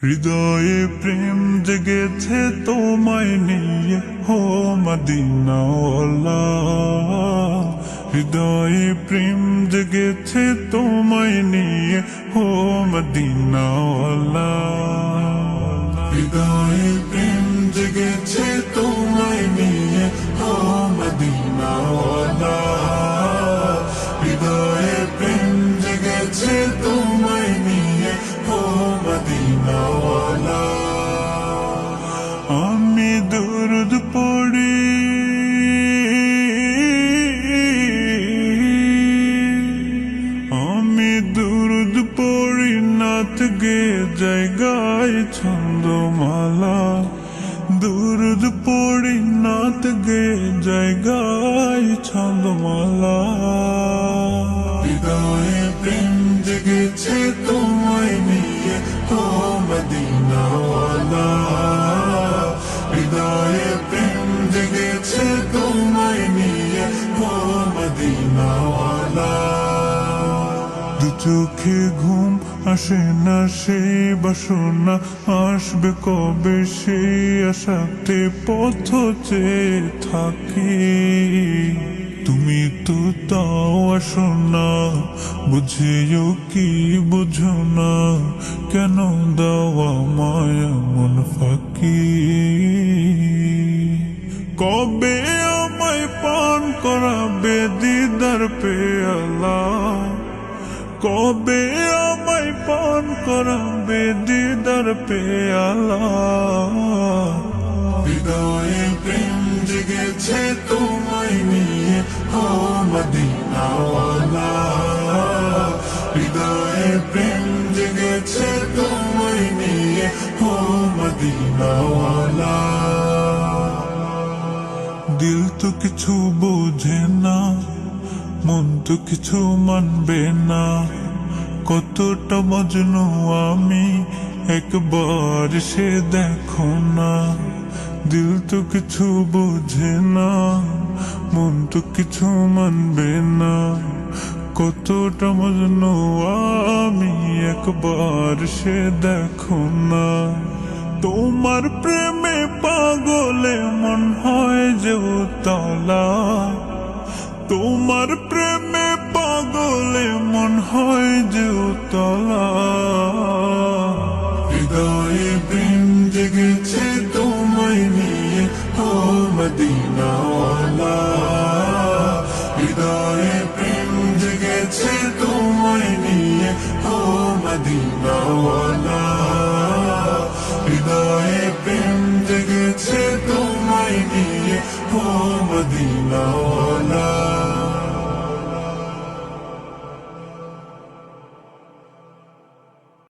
হৃদয়ে প্রেম জেগেছে তোমায় নিয়ে হো মদিনাওয়ালা। হৃদয়ে প্রেম জেগেছে তোমায় নিয়ে হো মদিনাওয়ালা। হৃদয়ে প্রেম জেগেছে তোমায় নিয়ে হো মদিনাওয়ালা। হৃদয়ে প্রেম জেগেছে তোমায় নিয়ে হো মদিনাওয়ালা। আমি দরুদ পড়ি নাত গে জায়গায় ছন্দমালা। দরুদ পড়ি নাত গে জায়গায় ছন্দমালা। হৃদয়ে প্রেম জেগেছে তোমায় নিয়ে হো মদিনাওয়ালা। হৃদয়ে প্রেম জেগেছে তোমায় নিয়ে হো মদিনাওয়ালা। দু চোখে ঘুম আসে না সেই বাসনা আসবে কবে সেই আশাতে পথ চেয়ে থাকি। তুমি তো তাও আসো না, বুঝিও কি বুঝো না, কেন দাওয়া মায়া মন ফাঁকি। কবে আমায় পান করাবে দিদার পেয়ালা। কবে আমায় পান করাবে দিদার পেয়ালা। হৃদয়ে প্রেম জেগেছে তোমায় নিয়ে হো মদিনাওয়ালা। হৃদয়ে প্রেম জেগেছে তোমায় নিয়ে হো মদিনাওয়ালা। দিল তো কিছু বোঝে না, মন তো কিছু মানবে না, কতটা মজনু আমি একবার সে দেখো না। দিল তো কিছু বোঝে না, মন তো কিছু মানবে না, কতটা মজনু আমি একবার সে দেখো না। তোমার প্রেমে পাগলে মন হয় যে উতলা। তোমার প্রেমে পাগলে মন হয় যে উতলা। হৃদয়ে প্রেম জেগেছে তোমায় নিয়ে হো মদিনাওয়ালা। হৃদয়ে প্রেম জেগেছে তোমায় নিয়ে হো মদিনাওয়ালা। হৃদয়ে প্রেম জেগেছে তোমায় নিয়ে হো মদিনাওয়ালা।